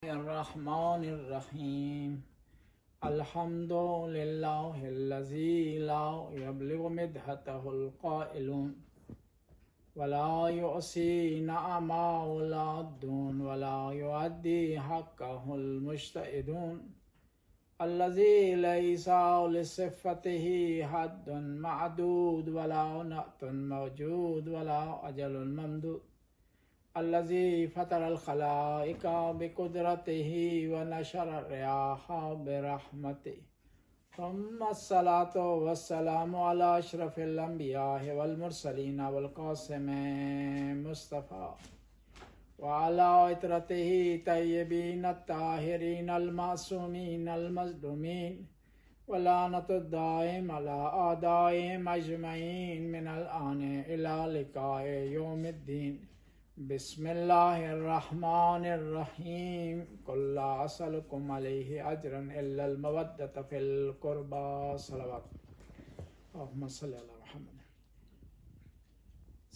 الرحمن الرحیم الحمد للہ الذی لا یبلغ مدحته القائلون ولا یعصی نعماء العادون ولا یؤدی حقه المجتہدون الذی لیس لصفته حد معدود ولا نعت موجود ولا اجل ممدود الذي فطر الخلائق بقدرته ونشر الرياح برحمته ثم الصلاة والسلام على أشرف الأنبياء والمرسلين والقاسم مصطفى وعلى عترته طيبين الطاهرين المعصومين المظلومين ولعنة الدائم على أعدائهم أجمعين من الآن إلى لقاء يوم الدين بسم اللہ الرحمن الرحیم قل لا اسألکم علیہ اجرا الا المودۃ فی القربى صلوات اللہم صلی علی محمد۔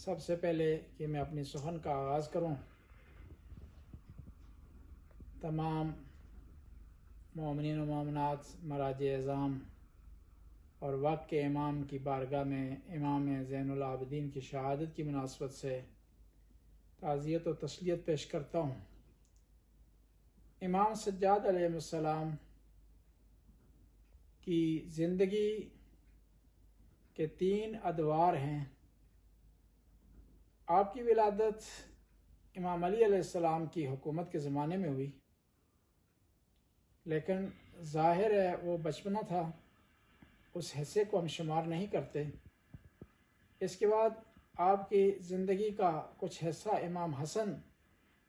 سب سے پہلے کہ میں اپنی سخن کا آغاز کروں، تمام مومنین و مومنات مراجع اعظام اور وقت کے امام کی بارگاہ میں امام زین العابدین کی شہادت کی مناسبت سے تعزیت و تسلیت پیش کرتا ہوں۔ امام سجاد علیہ السلام کی زندگی کے 3 ادوار ہیں۔ آپ کی ولادت امام علی علیہ السلام کی حکومت کے زمانے میں ہوئی، لیکن ظاہر ہے وہ بچپنا تھا، اس حصے کو ہم شمار نہیں کرتے۔ اس کے بعد آپ کی زندگی کا کچھ حصہ امام حسن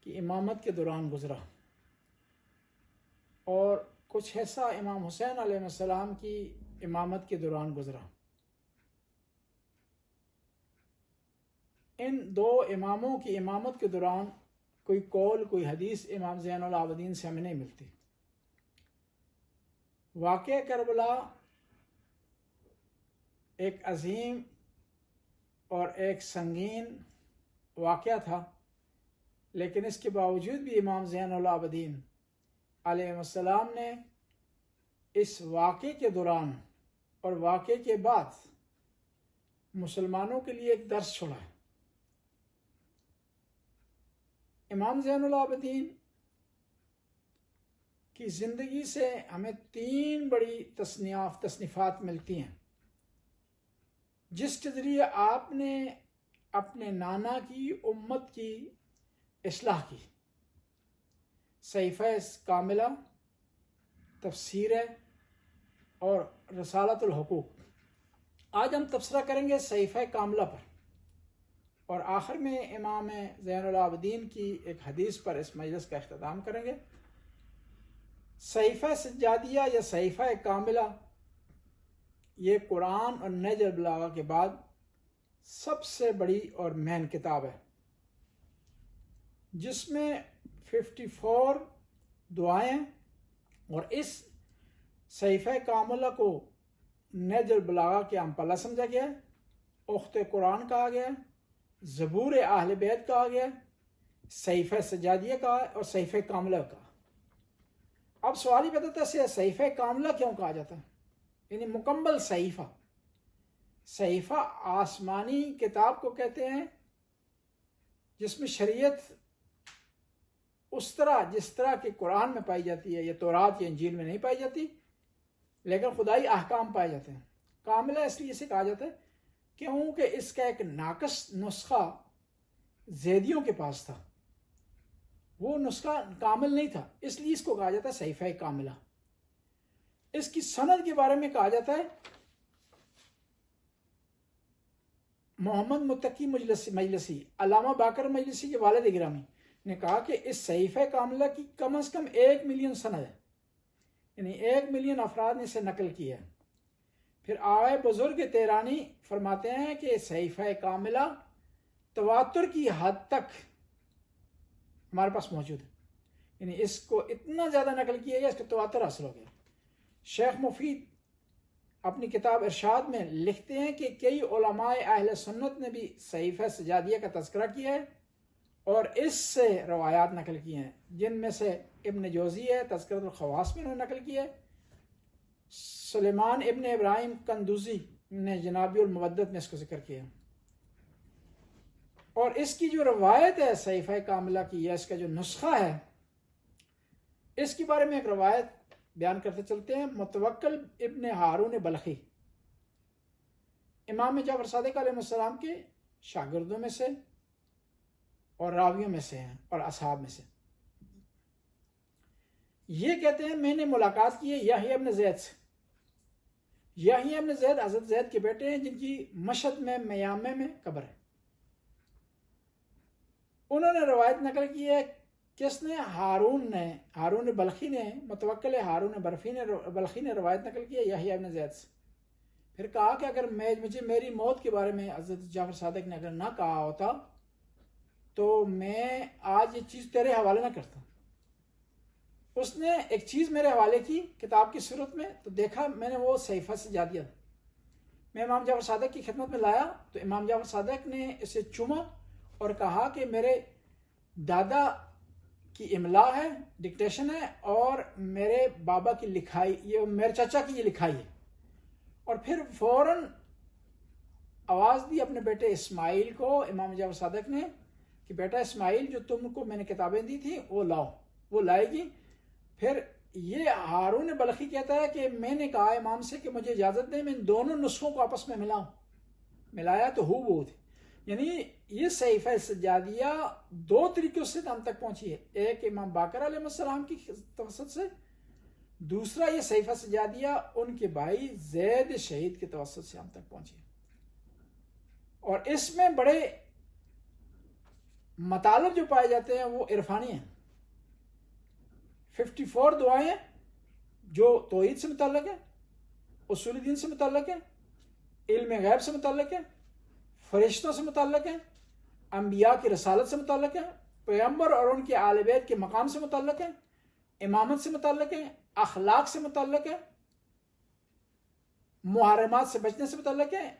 کی امامت کے دوران گزرا اور کچھ حصہ امام حسین علیہ السلام کی امامت کے دوران گزرا۔ ان 2 اماموں کی امامت کے دوران کوئی قول، کوئی حدیث امام زین العابدین سے ہمیں نہیں ملتی۔ واقعہ کربلا ایک عظیم اور ایک سنگین واقعہ تھا، لیکن اس کے باوجود بھی امام زین العابدین علیہ السلام نے اس واقعے کے دوران اور واقعے کے بعد مسلمانوں کے لیے ایک درس چھوڑا۔ امام زین العابدین کی زندگی سے ہمیں 3 بڑی تصنیفات ملتی ہیں، جس کے ذریعے آپ نے اپنے نانا کی امت کی اصلاح کی۔ صحیفہ کاملہ، تفسیر اور رسالۃ الحقوق۔ آج ہم تبصرہ کریں گے صحیفہ کاملہ پر، اور آخر میں امام زین العابدین کی ایک حدیث پر اس مجلس کا اختتام کریں گے۔ صحیفہ سجادیہ یا صحیفہ کاملہ یہ قرآن اور نہج البلاغہ کے بعد سب سے بڑی اور مین کتاب ہے، جس میں 54 دعائیں، اور اس صحیفہ کاملہ کو نہج البلاغہ کے ام پلہ سمجھا گیا ہے، اخت قرآن کہا گیا ہے، زبور اہل بیت کہا گیا ہے، صحیفہ سجادیہ کہا ہے اور صحیفہ کاملہ کہا۔ اب سوال ہی پیدا ہوتا ہے صحیفہ کاملہ کیوں کہا جاتا ہے؟ یعنی مکمل صحیفہ۔ صحیفہ آسمانی کتاب کو کہتے ہیں جس میں شریعت اس طرح جس طرح کہ قرآن میں پائی جاتی ہے یا تورات یا انجیل میں نہیں پائی جاتی، لیکن خدائی احکام پائے جاتے ہیں۔ کاملہ اس لیے اسے کہا جاتا ہے کیونکہ اس کا ایک ناقص نسخہ زیدیوں کے پاس تھا، وہ نسخہ کامل نہیں تھا، اس لیے اس کو کہا جاتا ہے صحیفہ کاملہ۔ اس کی سند کے بارے میں کہا جاتا ہے محمد متقی مجلسی، علامہ باقر مجلسی کے والد گرامی نے کہا کہ اس صحیفہ کاملہ کی کم از کم 1 ملین سند ہے، یعنی 1 ملین افراد نے اسے نقل کیا ہے۔ پھر آقائے بزرگ تیرانی فرماتے ہیں کہ صحیفہ کاملہ تواتر کی حد تک ہمارے پاس موجود ہے، یعنی اس کو اتنا زیادہ نقل کیا گیا، اس کو تواتر حاصل ہو گیا۔ شیخ مفید اپنی کتاب ارشاد میں لکھتے ہیں کہ کئی علماء اہل سنت نے بھی صحیفہ سجادیہ کا تذکرہ کیا ہے، اور اس سے روایات نقل کی ہیں، جن میں سے ابن جوزی ہے تذکرۃ الخواص میں انہوں نے نقل کی ہے، سلیمان ابن ابراہیم قندوزی نے جنابی المودت میں اس کو ذکر کیا، اور اس کی جو روایت ہے صحیفہ کاملہ کی یا اس کا جو نسخہ ہے، اس کے بارے میں ایک روایت بیان کرتے چلتے ہیں۔ متوکل ابن ہارون بلخی امام جعفر صادق علیہ السلام کے شاگردوں میں سے اور راویوں میں سے ہیں اور اصحاب میں سے، یہ کہتے ہیں میں نے ملاقات کی ہے یحییٰ ابن زید سے۔ یحییٰ ابن زید حضرت زید کے بیٹے ہیں جن کی مشہد میں میامے میں قبر ہے۔ انہوں نے روایت نقل کی ہے، کس نے؟ ہارون بلخی نے، متوکل ہارون بلخی نے روایت نقل کی ہے یحییٰ ابن زید سے۔ پھر کہا کہ اگر مجھے میری موت کے بارے میں حضرت جعفر صادق نے اگر نہ کہا ہوتا تو میں آج یہ چیز تیرے حوالے نہ کرتا۔ اس نے ایک چیز میرے حوالے کی کتاب کی صورت میں، تو دیکھا میں نے وہ صحیفہ سجادیہ میں امام جعفر صادق کی خدمت میں لایا، تو امام جعفر صادق نے اسے چوما اور کہا کہ میرے دادا کی املا ہے، ڈکٹیشن ہے، اور میرے بابا کی لکھائی، یہ میرے چچا کی یہ لکھائی ہے۔ اور پھر فوراً آواز دی اپنے بیٹے اسماعیل کو امام جعفر صادق نے کہ بیٹا اسماعیل، جو تم کو میں نے کتابیں دی تھی وہ لاؤ، وہ لائے گی۔ پھر یہ ہارون بلخی کہتا ہے کہ میں نے کہا امام سے کہ مجھے اجازت دیں میں ان دونوں نسخوں کو آپس میں ملاؤں، ملایا تو ہو بہو تھی۔ یعنی یہ صحیفہ سجادیہ دو طریقوں سے ہم تک پہنچی ہے، ایک امام باقر علیہ السلام کی توسط سے، دوسرا یہ صحیفہ سجادیہ ان کے بھائی زید شہید کے توسط سے ہم تک پہنچی ہے، اور اس میں بڑے مطالب جو پائے جاتے ہیں وہ عرفانی ہیں۔ 54 دعائیں جو توحید سے متعلق ہیں، اصول دین سے متعلق ہیں، علم غیب سے متعلق ہیں، فرشتوں سے متعلق ہیں، انبیاء کی رسالت سے متعلق ہیں، پیغمبر اور ان کے آل بیت کے مقام سے متعلق ہیں، امامت سے متعلق ہیں، اخلاق سے متعلق ہیں، محرمات سے بچنے سے متعلق ہیں،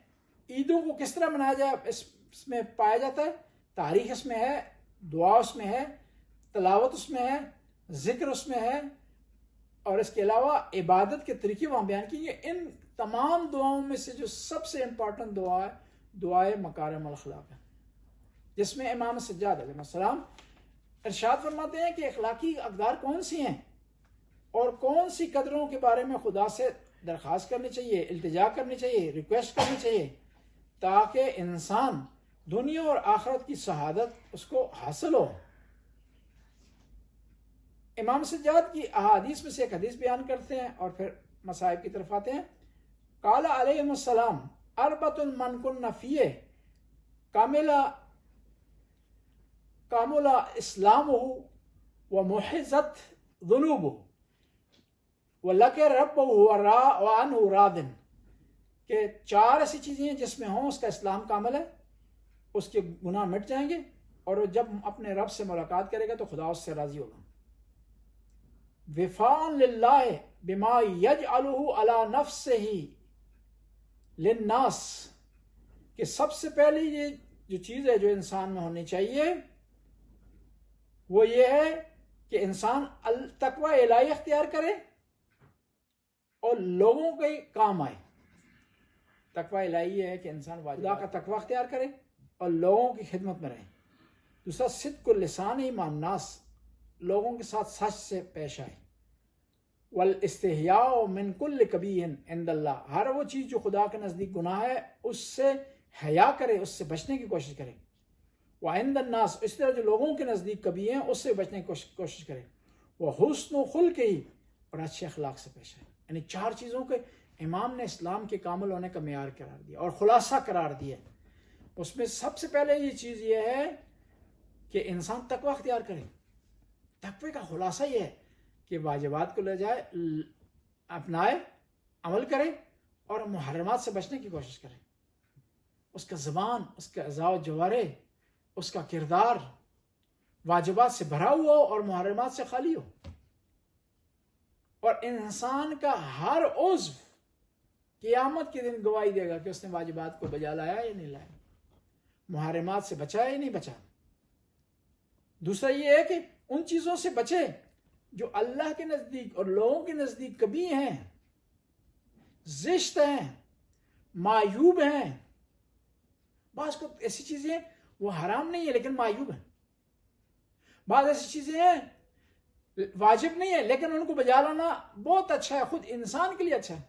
عیدوں کو کس طرح منایا جائے اس میں پایا جاتا ہے، تاریخ اس میں ہے، دعا اس میں ہے، تلاوت اس میں ہے، ذکر اس میں ہے، اور اس کے علاوہ عبادت کے طریقے وہاں بیان کیے۔ ان تمام دعاؤں میں سے جو سب سے امپورٹنٹ دعا ہے دعائے مکارم الاخلاق ہے، جس میں امام سجاد علیہ السلام ارشاد فرماتے ہیں کہ اخلاقی اقدار کون سی ہیں اور کون سی قدروں کے بارے میں خدا سے درخواست کرنی چاہیے، التجا کرنی چاہیے، ریکویسٹ کرنی چاہیے، تاکہ انسان دنیا اور آخرت کی سعادت اس کو حاصل ہو۔ امام سجاد کی احادیث میں سے ایک حدیث بیان کرتے ہیں اور پھر مصائب کی طرف آتے ہیں۔ قال علیہ السلام اربۃ من کن فیہ کامل اسلامہ ومحضت ذنوبہ ولقى ربہ وعنہ راض، کہ 4 ایسی چیزیں ہیں جس میں ہوں اس کا اسلام کامل ہے، اس کے گناہ مٹ جائیں گے، اور وہ جب اپنے رب سے ملاقات کرے گا تو خدا اس سے راضی ہوگا۔ وفاء للہ بما یجعلہ علی نفسہ للناس، کہ سب سے پہلی یہ جو چیز ہے جو انسان میں ہونی چاہیے وہ یہ ہے کہ انسان التقوی الہی اختیار کرے اور لوگوں کے کام آئے۔ تقوی الہی یہ ہے کہ انسان خدا کا تقوی اختیار کرے اور لوگوں کی خدمت میں رہے۔ دوسرا صدق اللسان مع الناس، لوگوں کے ساتھ سچ سے پیش آئے۔ والاستحیاء من کل کبیح عند اللہ، ہر وہ چیز جو خدا کے نزدیک گناہ ہے اس سے حیا کرے، اس سے بچنے کی کوشش کرے۔ وعند الناس، اس طرح جو لوگوں کے نزدیک کبھی ہیں اس سے بچنے کی کوشش کرے۔ وحسن خلق ہی، اور اچھے اخلاق سے پیش آئے۔ یعنی 4 چیزوں کے امام نے اسلام کے کامل ہونے کا معیار قرار دیا اور خلاصہ قرار دیا۔ اس میں سب سے پہلے یہ چیز یہ ہے کہ انسان تقوی اختیار کرے۔ تقوی کا خلاصہ یہ ہے کہ واجبات کو لے جائے، اپنائے، عمل کرے اور محرمات سے بچنے کی کوشش کرے۔ اس کا زبان، اس کا اعضاء و جوارح، اس کا کردار واجبات سے بھرا ہوا ہو اور محرمات سے خالی ہو، اور انسان کا ہر عضو قیامت کے دن گواہی دے گا کہ اس نے واجبات کو بجا لایا یا نہیں لایا، محرمات سے بچا یا نہیں بچا۔ دوسرا یہ ہے کہ ان چیزوں سے بچے جو اللہ کے نزدیک اور لوگوں کے نزدیک کبھی ہیں، زشت ہیں، معیوب ہیں. بعض کو ایسی چیزیں ہیں وہ حرام نہیں ہے لیکن معیوب ہیں. بعض ایسی چیزیں ہیں واجب نہیں ہے لیکن ان کو بجا لانا بہت اچھا ہے، خود انسان کے لیے اچھا ہے.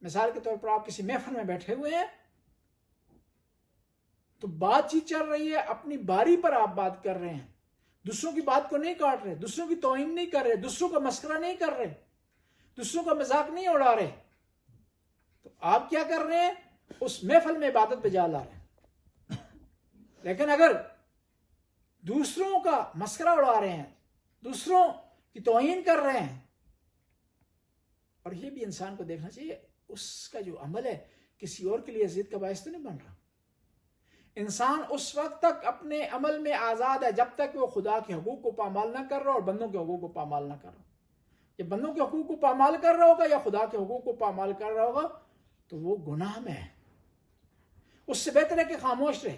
مثال کے طور پر آپ کسی محفل میں بیٹھے ہوئے ہیں تو بات چیت چل رہی ہے، اپنی باری پر آپ بات کر رہے ہیں، دوسروں کی بات کو نہیں کاٹ رہے، دوسروں کی توہین نہیں کر رہے، دوسروں کا مسخرہ نہیں کر رہے، دوسروں کا مذاق نہیں اڑا رہے، تو آپ کیا کر رہے ہیں؟ اس محفل میں عبادت بجا لا رہے ہیں. لیکن اگر دوسروں کا مسخرہ اڑا رہے ہیں، دوسروں کی توہین کر رہے ہیں، اور یہ بھی انسان کو دیکھنا چاہیے اس کا جو عمل ہے کسی اور کے لیے اذیت کا باعث تو نہیں بن رہا. انسان اس وقت تک اپنے عمل میں آزاد ہے جب تک وہ خدا کے حقوق کو پامال نہ کر رہا اور بندوں کے حقوق کو پامال نہ کر رہا. یا بندوں کے حقوق کو پامال کر رہا ہوگا یا خدا کے حقوق کو پامال کر رہا ہوگا تو وہ گناہ میں ہے. اس سے بہتر ہے کہ خاموش رہے،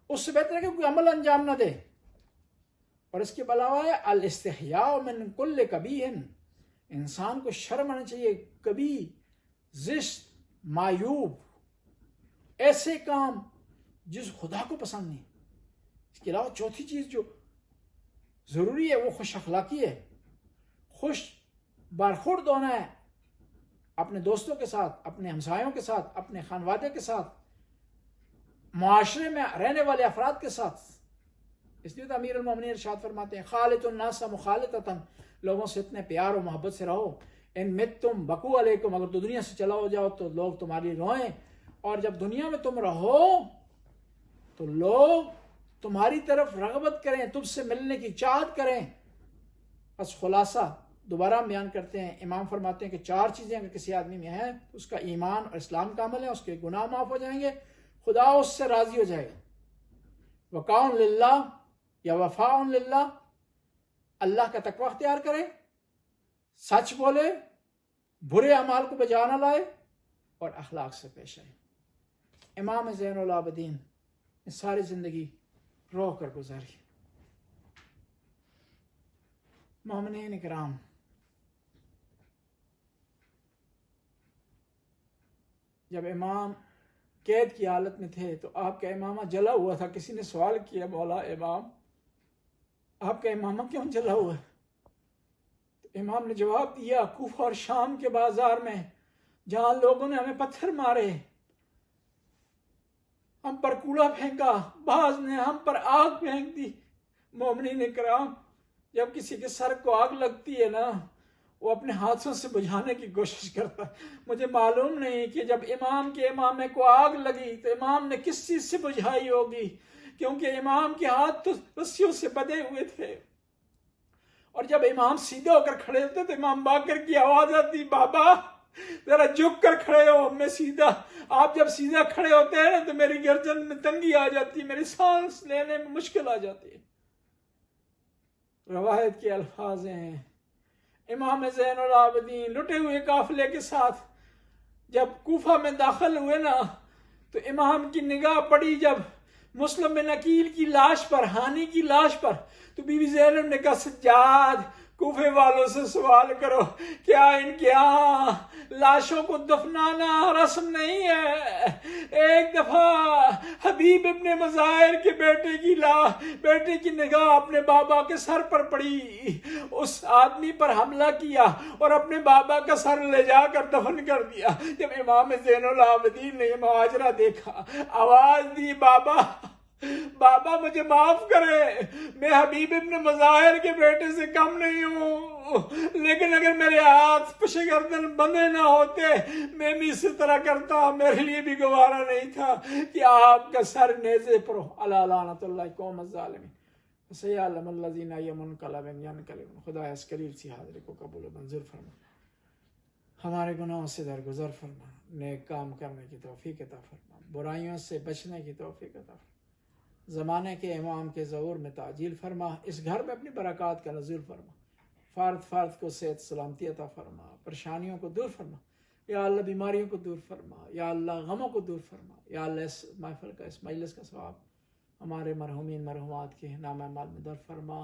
اس سے بہتر ہے کہ کوئی عمل انجام نہ دے. اور اس کے علاوہ ہے الاستحیاء من کل قبیح، انسان کو شرم آنا چاہیے کبھی زشت، معیوب، ایسے کام جس خدا کو پسند نہیں. اس کے علاوہ چوتھی چیز جو ضروری ہے وہ خوش اخلاقی ہے. خوش برخورد ہونا ہے اپنے دوستوں کے ساتھ، اپنے ہمسایوں کے ساتھ، اپنے خانوادے کے ساتھ، معاشرے میں رہنے والے افراد کے ساتھ. اس لیے تو امیر المومنین ارشاد فرماتے ہیں خالط الناس مخالطۃ، لوگوں سے اتنے پیار و محبت سے رہو. ان متم بکو علیکم، اگر تو دنیا سے چلا ہو جاؤ تو لوگ تمہاری روئیں، اور جب دنیا میں تم رہو تو لوگ تمہاری طرف رغبت کریں، تم سے ملنے کی چاہت کریں. بس خلاصہ دوبارہ بیان کرتے ہیں، امام فرماتے ہیں کہ 4 چیزیں اگر کسی آدمی میں ہیں تو اس کا ایمان اور اسلام کا عمل ہے، اس کے گناہ معاف ہو جائیں گے، خدا اس سے راضی ہو جائے گا. وقاء للہ یا وفاء للہ، اللہ کا تقوی اختیار کرے، سچ بولے، برے اعمال کو بجا نہ لائے اور اخلاق سے پیش آئے. امام زین العابدین نے ساری زندگی رو کر گزاری. مومنین کرام، جب امام قید کی حالت میں تھے تو آپ کا امامہ جلا ہوا تھا. کسی نے سوال کیا مولا امام آپ کا امامہ کیوں جلا ہوا ہے؟ تو امام نے جواب دیا کوفہ اور شام کے بازار میں جہاں لوگوں نے ہمیں پتھر مارے، ہم پر کوڑا پھینکا، بعض نے ہم پر آگ پھینک دی. مومنین کرام، جب کسی کے سر کو آگ لگتی ہے نا وہ اپنے ہاتھوں سے بجھانے کی کوشش کرتا ہے. مجھے معلوم نہیں کہ جب امام کے امامے کو آگ لگی تو امام نے کس چیز سے بجھائی ہوگی، کیونکہ امام کے ہاتھ تو رسیوں سے بندھے ہوئے تھے. اور جب امام سیدھے ہو کر کھڑے ہوتے تو امام باقر کی آواز آتی بابا ذرا جھک کر کھڑے ہو، میں سیدھا. آپ جب سیدھا کھڑے ہوتے ہیں تو میری گردن میں تنگی آ جاتی، میری سانس لینے میں مشکل آ جاتی ہے. روایت کے الفاظ ہیں امام زین العابدین لٹے ہوئے قافلے کے ساتھ جب کوفہ میں داخل ہوئے نا تو امام کی نگاہ پڑی جب مسلم بن عقیل کی لاش پر، ہانی کی لاش پر، تو بی بی زینب نے کہا سجاد کوفے والوں سے سوال کرو کیا ان کے یہاں لاشوں کو دفنانا رسم نہیں ہے؟ ایک دفعہ حبیب ابن مظاہر کے بیٹے کی نگاہ اپنے بابا کے سر پر پڑی، اس آدمی پر حملہ کیا اور اپنے بابا کا سر لے جا کر دفن کر دیا. جب امام زین العابدین نے یہ ماجرا دیکھا آواز دی بابا مجھے معاف کرے، میں حبیب ابن مظاہر کے بیٹے سے کم نہیں ہوں، لیکن اگر میرے ہاتھ پشے گردن بندھے نہ ہوتے میں بھی اسی طرح کرتا. میرے لیے بھی گوارا نہیں تھا کہ آپ کا سر نیزے پر ہو. الا لعنت اللہ قوم الظالمین سیعلم الذین ینقلبون. خدا اس قلیل سی حاضری کو قبول و منظور فرما، ہمارے گناہوں سے درگزر فرما، نیک کام کرنے کی توفیق عطا فرما، برائیوں سے بچنے کی توفیق عطا فرما، زمانے کے امام کے ظہور میں تعجیل فرما، اس گھر میں اپنی برکات کا نزول فرما، فرد کو صحت سلامتی عطا فرما، پریشانیوں کو دور فرما یا اللہ، بیماریوں کو دور فرما یا اللہ، غموں کو دور فرما یا اللہ. اس محفل کا، اس مجلس کا ثواب ہمارے مرحومین مرحومات کے نام اعمال میں در فرما.